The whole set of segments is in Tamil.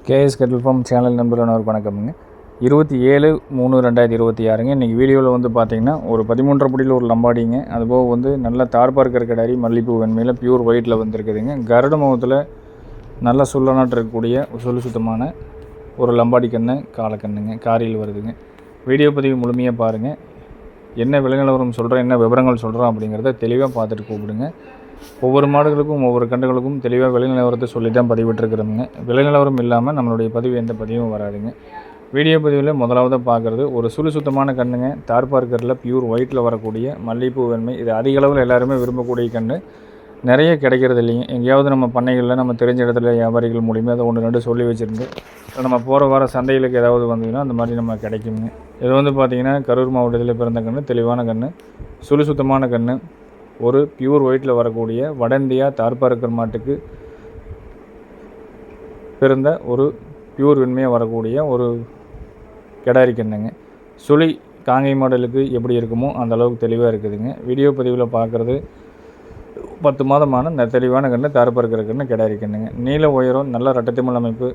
கேஎஸ் கெட்டில் ஃபார்ம் சேனல் நண்பர்களான ஒரு வணக்கம்ங்க. 27/3/2026ங்க. இன்றைக்கி வீடியோவில் வந்து பார்த்திங்கன்னா ஒரு 13 படியில் ஒரு லம்பாடிங்க. அதுபோக வந்து நல்ல தார்பார்க்கர் கிடாரி மல்லிப்பூ வெண்மையில் பியூர் ஒயிட்டில் வந்துருக்குதுங்க. கருட முகத்தில் நல்ல சுள்ளநாட்டு இருக்கக்கூடிய சொல்லு சுத்தமான ஒரு லம்பாடி கன்று காலக்கண்ணுங்க. காரியில் வருதுங்க. வீடியோ பதிவு முழுமையாக பாருங்கள். என்ன விலை நிலவரம் சொல்கிறேன், என்ன விவரங்கள் சொல்கிறோம் அப்படிங்கிறத தெளிவாக பார்த்துட்டு கூப்பிடுங்க. ஒவ்வொரு மாடுகளுக்கும் ஒவ்வொரு கன்றுகளுக்கும் தெளிவாக விலை நிலவரத்தை சொல்லி தான் பதிவிட்டுருக்குறோங்க. விலை நிலவரம் இல்லாமல் நம்மளுடைய பதிவு எந்த பதிவும் வராதுங்க. வீடியோ பதிவில் முதலாவதாக பார்க்குறது ஒரு சுழி சுத்தமான கன்றுங்க. தார்பார்க்கரில் பியூர் ஒயிட்டில் வரக்கூடிய மல்லிகைப்பூ வெண்மை. இது அதிக அளவில் எல்லாருமே விரும்பக்கூடிய கன்று. நிறைய கிடைக்கிறது இல்லைங்க. எங்கேயாவது நம்ம பண்ணைகளில் நம்ம தெரிஞ்ச இடத்துல வியாபாரிகள் மூலியமாக அதை 1-2 சொல்லி வச்சுருந்து நம்ம போகிற வார சந்தைகளுக்கு ஏதாவது வந்ததுன்னா அந்த மாதிரி நம்ம கிடைக்குங்க. இது வந்து பார்த்திங்கன்னா கரூர் மாவட்டத்தில் பிறந்த கன்று, தெளிவான கன்று, சுழி சுத்தமான கன்று, ஒரு பியூர் ஒயிட்டில் வரக்கூடிய வட இந்தியா தார்பார்க்கர் மாட்டுக்கு பிறந்த ஒரு பியூர் வெண்மையாக வரக்கூடிய ஒரு கிடாரி கன்றுங்க. சுழி காங்கை மாடலுக்கு எப்படி இருக்குமோ அந்த அளவுக்கு தெளிவாக இருக்குதுங்க. வீடியோ பதிவில் பார்க்குறது 10 மாதமான தெளிவான கன்று, தார்பார்க்கர் கன்று, கிடாரி கன்றுங்க. நீல உயரம், நல்ல ரட்டத்திமல் அமைப்பு.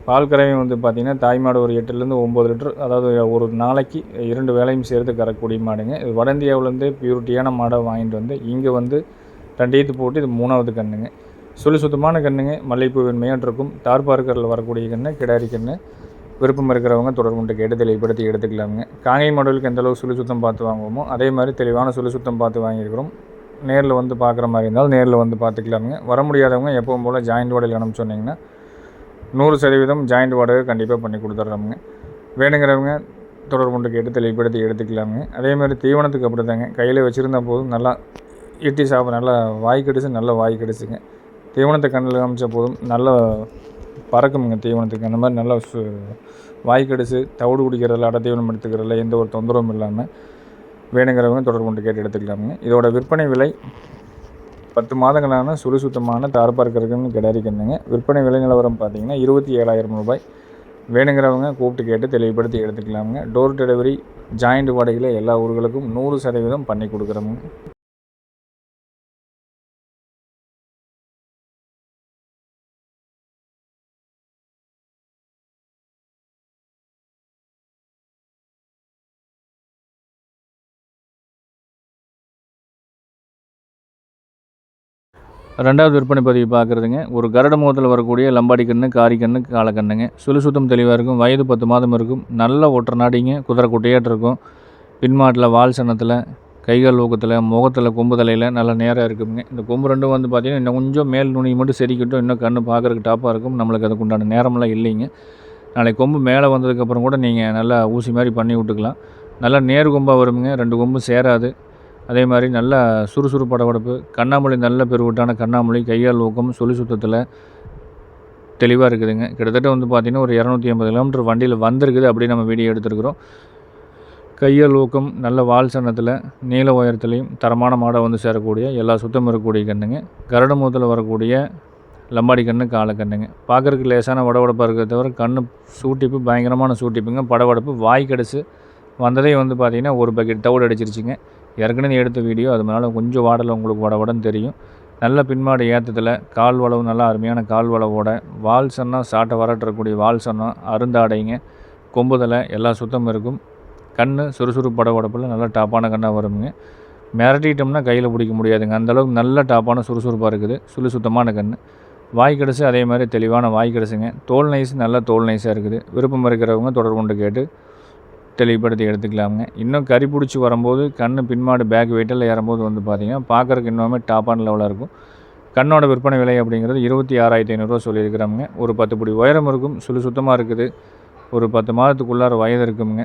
பால் கறவை வந்து பார்த்திங்கன்னா தாய் மாடு ஒரு 8லேருந்து 9 லிட்டர், அதாவது ஒரு நாளைக்கு 2 வேளையும் சேர்த்து கறக்கூடிய மாடுங்க. இது வட இந்தியாவிலேருந்து பியூரிட்டியான மாடை வாங்கிட்டு வந்து இங்கே வந்து 2 ஈத்து போட்டு இது 3வது கன்றுங்க. சுழி சுத்தமான கன்றுங்க. மல்லிகைப்பூ வெண்மையாக இருக்கும். தார்பார்க்கரில் வரக்கூடிய கன்று, கிடாரி கன்று. விருப்பம் இருக்கிறவங்க தொடர்புண்டு கேட்டு தெளிவுபடுத்தி எடுத்துக்கலாமுங்க. காங்கை மாடலுக்கு எந்தளவு சுழி சுத்தம் பார்த்து வாங்குவோமோ அதே மாதிரி தெளிவான சுழி சுத்தம் பார்த்து வாங்கியிருக்கிறோம். நேரில் வந்து பார்க்குற மாதிரி இருந்தால் நேரில் வந்து பார்த்துக்கலாமுங்க. வர முடியாதவங்க எப்பவும் போல் ஜாயிண்ட் வாடகையில் அனுப்பிச்சு சொன்னிங்கன்னா 100% ஜாயிண்ட் வாடகை கண்டிப்பாக பண்ணி கொடுத்துட்றோமுங்க. வேணுங்கிறவங்க தொடர்புண்டு கேட்டு தெளிவுபடுத்தி எடுத்துக்கலாமுங்க. அதேமாதிரி தீவனத்துக்கு அப்படி தாங்க. கையில் வச்சுருந்தா போதும், நல்லா இட்டி சாப்பிட நல்லா வாய் கடிச்சு, நல்லா வாய் கடிச்சுங்க. தீவனத்தை கண்ணில் காமிச்சா போதும், நல்லா பறக்குமுங்க தீவனத்துக்கு. அந்த மாதிரி நல்லா வாய் கடிச்சு தவிடு குடிக்கிறதில்ல, அடை தீவனம் எடுத்துக்கிறதில்ல, எந்த ஒரு தொந்தரவும் இல்லாமல் வேணுங்கிறவங்க தொடர்பு கொண்டு கேட்டு எடுத்துக்கலாமுங்க. இதோட விற்பனை விலை 10 மாதங்களான சுழி சுத்தமான தார்பார்க்கருக்குன்னு கிடாரி கன்றுங்க. விற்பனை விலை நிலவரம் பார்த்திங்கன்னா 27,000 ரூபாய். வேணுங்கிறவங்க கூப்பிட்டு கேட்டு தெளிவுபடுத்தி எடுத்துக்கலாமுங்க. டோர் டெலிவரி ஜாயிண்ட் வாடகையில் எல்லா ஊர்களுக்கும் 100% பண்ணி கொடுக்குறோமுங்க. ரெண்டாவது விற்பனை பதிவு பார்க்குறதுங்க. ஒரு கருட முகத்தில் வரக்கூடிய லம்பாடி கன்று, காரி கன்று, காலக்கண்ணுங்க. சுழி சுத்தம் தெளிவாக இருக்கும். வயது 10 மாதம் இருக்கும். நல்ல ஒற்றை நாடிங்க. குதிரை குட்டையாட்டு இருக்கும். பின்மாட்டில் வால் சன்னத்தில், கைகால் ஊக்கத்தில், முகத்தில், கொம்பு தலையில் நல்லா நேராக இருக்குங்க. இந்த கொம்பு ரெண்டும் வந்து பார்த்திங்கன்னா இன்னும் கொஞ்சம் மேல் நுனி மட்டும் செடிக்கட்டும், இன்னும் கன்று பார்க்குறதுக்கு டாப்பாக இருக்கும். நம்மளுக்கு அதுக்கு உண்டான நேரமெல்லாம் இல்லைங்க. நாளைக்கு கொம்பு மேலே வந்ததுக்கப்புறம் கூட நீங்கள் நல்லா ஊசி மாதிரி பண்ணி விட்டுக்கலாம். நல்லா நேர் கொம்பாக வருங்க. 2 கொம்பு சேராது. அதே மாதிரி நல்லா சுறுசுறு படபடப்பு, கண்ணாமொழி நல்ல பெருவிட்டான கண்ணாமொழி, கையால் ஊக்கம், சுழி சுத்தத்தில் தெளிவாக இருக்குதுங்க. கிட்டத்தட்ட வந்து பார்த்திங்கன்னா ஒரு 280 கிலோமீட்டர் வண்டியில் வந்திருக்குது. அப்படி நம்ம வீடியோ எடுத்துருக்குறோம். கையால் ஊக்கம், நல்ல வால் சன்னத்தில், நீல உயரத்துலேயும் தரமான மாடை வந்து சேரக்கூடிய எல்லா சுத்தம் இருக்கக்கூடிய கன்றுங்க. கருட முகத்தில் வரக்கூடிய லம்பாடி கன்று, காலக்கண்ணுங்க. பார்க்குறதுக்கு லேசான வடவடப்பாக இருக்கிறத தவிர கன்று சூட்டிப்பு பயங்கரமான சூட்டிப்புங்க. படவடப்பு, வாய் கடிச்சு வந்ததே வந்து பார்த்திங்கன்னா ஒரு பக்கெட் தவிடு அடிச்சிருச்சுங்க. ஏற்கனவே எடுத்த வீடியோ, அதனால கொஞ்சம் வாடலை உங்களுக்கு வடவடன்னு தெரியும். நல்ல பின்மாடு ஏற்றத்தில், கால் வளவு நல்லா அருமையான கால் வளவோட, வால் சன்னம் சாட்டை வரட்டக்கூடிய வால் சன்னம், அருந்தாடைங்க, கொம்புதலை எல்லா சுத்தமும் இருக்கும். கண் சுறுசுறுப்பு படவடப்பில் நல்லா டாப்பான கண்ணாக வருங்க. மிரட்டிட்டோம்னா கையில் பிடிக்க முடியாதுங்க. அந்தளவுக்கு நல்ல டாப்பான சுறுசுறுப்பாக இருக்குது. சுழி சுத்தமான கண். வாய் கடிச்சு அதே மாதிரி தெளிவான வாய் கடிச்சுங்க. தோல் நைஸ் நல்ல தோல் நைஸாக இருக்குது. விருப்பம் இருக்கிறவங்க தொடர்பு கொண்டு கேட்டு தெளிவுபடுத்தி எடுத்துக்கலாமுங்க. இன்னும் கறி பிடிச்சி வரும்போது கண் பின்மாடு பேக் வெயிட்டில் ஏறும்போது வந்து பார்த்திங்கன்னா பார்க்குறதுக்கு இன்னுமே டாப்பான லெவலாக இருக்கும். கண்ணோட விற்பனை விலை அப்படிங்கிறது 26,500 சொல்லியிருக்கிறாங்க. ஒரு 10 படி உயரம் இருக்கும். சுழி சுத்தமாக இருக்குது. ஒரு 10 மாதத்துக்குள்ளார வயது இருக்குங்க.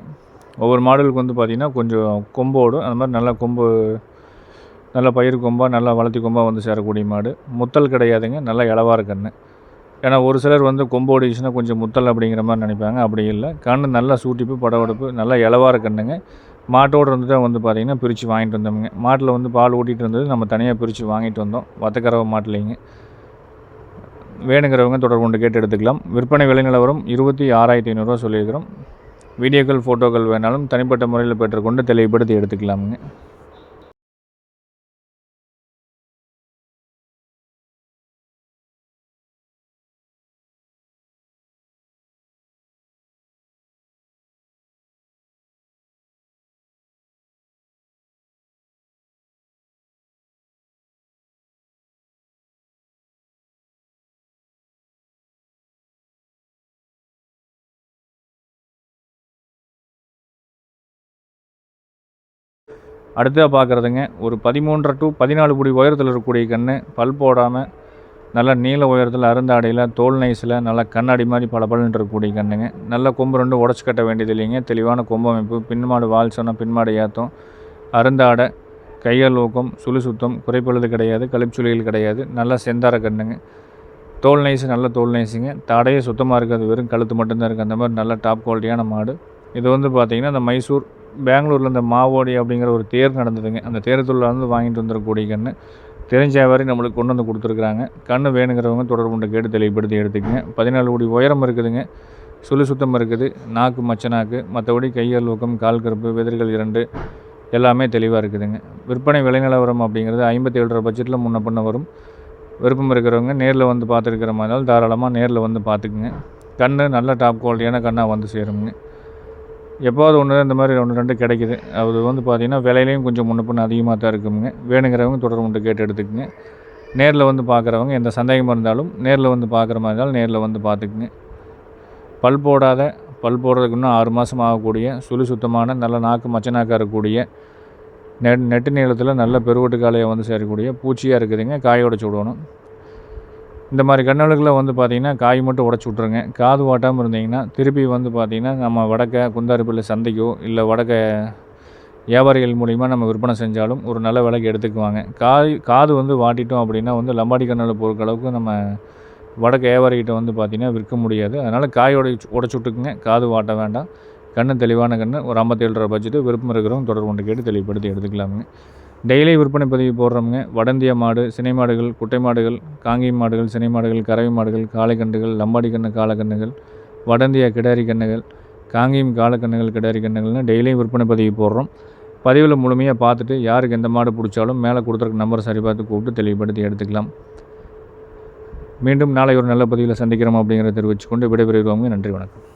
ஒவ்வொரு மாடலுக்கு வந்து பார்த்திங்கன்னா கொஞ்சம் கொம்போடும், அந்த மாதிரி நல்லா கொம்பு, நல்லா பயிர் கொம்பாக, நல்லா வளர்த்தி கொம்பாக வந்து சேரக்கூடிய மாடு. முத்தல் கிடையாதுங்க. நல்லா இளவார கன்று. ஏன்னா ஒரு சிலர் வந்து கொம்பு ஓடிச்சுன்னா கொஞ்சம் முத்தல் அப்படிங்கிற மாதிரி நினைப்பாங்க. அப்படி இல்லை. கன்று நல்லா சூட்டிப்பு, படவடப்பு, நல்லா இளவார கன்றுங்க. மாட்டோடு இருந்து தான் வந்து பார்த்திங்கன்னா பிரித்து வாங்கிட்டு வந்தோமுங்க. மாட்டில் வந்து பால் ஓட்டிகிட்டு இருந்தது, நம்ம தனியாக பிரித்து வாங்கிட்டு வந்தோம். வத்தக்கறவை மாட்டிலைங்க. வேணுங்கிறவங்க தொடர்பு கொண்டு கேட்டு எடுத்துக்கலாம். விற்பனை விலை நிலவரம் 26,500 சொல்லியிருக்கிறோம். வீடியோக்கள், ஃபோட்டோக்கள் வேணாலும் தனிப்பட்ட முறையில் பெற்றுக்கொண்டு தெளிவுபடுத்தி எடுத்துக்கலாமுங்க. அடுத்ததாக பார்க்குறதுங்க ஒரு 13 to 14 புடி உயரத்தில் இருக்கக்கூடிய கன்று, பல் போடாமல் நல்லா நீள உயரத்தில் அருந்தாடையில் தோல் நைஸில் நல்லா கண்ணாடி மாதிரி பளபளன்னு இருக்கக்கூடிய கன்றுங்க. நல்ல கொம்பு 2 உடச்சி கட்ட வேண்டியது இல்லைங்க. தெளிவான கொம்பு அமைப்பு, பின்மாடு வால் சொன்னால் பின்மாடு ஏற்றம், அருந்தாடை, கையால் ஊக்கம், சுழி சுத்தம், குறைப்பழுது கிடையாது, கழிப்புச்சுளிகள் கிடையாது. நல்லா செந்தார கன்றுங்க. தோல் நைஸு நல்ல தோல் நைஸுங்க. தாடையே சுத்தமாக இருக்காது, வெறும் கழுத்து மட்டும்தான் இருக்குது. அந்த மாதிரி நல்ல டாப் குவாலிட்டியான மாடு. இது வந்து பார்த்திங்கன்னா இந்த மைசூர் பெங்களூரில் இந்த மாவோடி அப்படிங்கிற ஒரு தேர் நடந்ததுங்க. அந்த தேர்தலில் வந்து வாங்கிட்டு வந்துடக்கூடிய கன்று தெரிஞ்ச வியாபாரி நம்மளுக்கு கொண்டு வந்து கொடுத்துருக்குறாங்க. கன்று வேணுங்கிறவங்க தொடர்பு கொண்டு கேட்டு தெளிவுபடுத்தி எடுத்துக்கங்க. 14 அடி உயரம் இருக்குதுங்க. சுழி சுத்தம் இருக்குது. நாக்கு மச்ச நாக்கு, மற்றபடி கையால் ஊக்கம், கால் கருப்பு, வெதிர்கள் 2 எல்லாமே தெளிவாக இருக்குதுங்க. விற்பனை விலை நிலவரம் அப்படிங்கிறது 57 பட்ஜெட்டில் முன்ன பின்ன வரும். விருப்பம் இருக்கிறவங்க நேரில் வந்து பார்த்துருக்கிற மாதிரி இருந்தாலும் தாராளமாக நேரில் வந்து பார்த்துக்குங்க. கன்று நல்ல டாப் குவாலிட்டியான கன்னாக வந்து சேருங்க. எப்போது ஒன்று இந்த மாதிரி 1-2 கிடைக்குது. அது வந்து பார்த்திங்கன்னா விலையிலையும் கொஞ்சம் முன்ன பின்ன அதிகமாக தான் இருக்குங்க. வேணுங்கிறவங்க தொடர்பு கொண்டு கேட்டு எடுத்துக்கங்க. நேரில் வந்து பார்க்குறவங்க எந்த சந்தேகமாக இருந்தாலும் நேரில் வந்து பார்க்குற மாதிரி இருந்தாலும் நேரில் வந்து பார்த்துக்குங்க. பல் போடுறதுக்கு இன்னும் 6 மாதம் ஆகக்கூடிய சுழி சுத்தமான நல்ல நாக்கு மச்ச நாக்காக இருக்கக்கூடிய நெட்டு நீளத்தில் நல்ல பெருவட்டு காலையை வந்து சேரக்கூடிய பூச்சியாக இருக்குதுங்க. காய உடச்சி விடணும். இந்த மாதிரி கன்றுகளுக்குள்ள வந்து பார்த்திங்கன்னா காய் மட்டும் உடச்சி விட்ருங்க. காது வாட்டாமல் இருந்தீங்கன்னா திருப்பி வந்து பார்த்திங்கன்னா நம்ம வடக்க குந்தாரிப்பள்ளி சந்தைக்கோ இல்லை வடக்க வியாபாரிகள் மூலிமா நம்ம விற்பனை செஞ்சாலும் ஒரு நல்ல விலைக்கு எடுத்துக்குவாங்க. காது வந்து வாட்டிட்டோம் அப்படின்னா வந்து லம்பாடி கன்றில் பொறுக்களவுக்கு நம்ம வடக்கு வியாபாரிகிட்ட வந்து பார்த்திங்கன்னா விற்க முடியாது. அதனால் காய் உடச்சி விட்டுக்குங்க. காது வாட்ட வேண்டாம். கன்று தெளிவான கன்று ஒரு 57 பட்ஜெட்டு. விருப்பம் இருக்கிறவங்க தொடர்பு கொண்டு கேட்டு தெளிவுபடுத்தி எடுத்துக்கலாமுங்க. டெய்லி விற்பனை பதிவு போடுறோமுங்க. வடந்திய மாடு, சினை மாடுகள், குட்டை மாடுகள், காங்கேயம் மாடுகள், சினை மாடுகள், கறவை மாடுகள், காளைக்கன்றுகள், லம்பாடி கன்று காளைக்கன்றுகள், வடந்திய கிடாரி கன்றுகள், காங்கேயம் காளைக்கன்றுகள், கிடாரி கன்றுகள்னு டெய்லியும் விற்பனை பதிவு போடுறோம். பதிவில் முழுமையாக பார்த்துட்டு யாருக்கு எந்த மாடு பிடிச்சாலும் மேலே கொடுத்துருக்க நம்பரை சரி பார்த்து கூப்பிட்டு தெளிவுபடுத்தி எடுத்துக்கலாம். மீண்டும் நாளை ஒரு நல்ல பதிவில் சந்திக்கிறோம் அப்படிங்கிறத தெரிவித்துக்கொண்டு விடைபெறுகிறோம். நன்றி, வணக்கம்.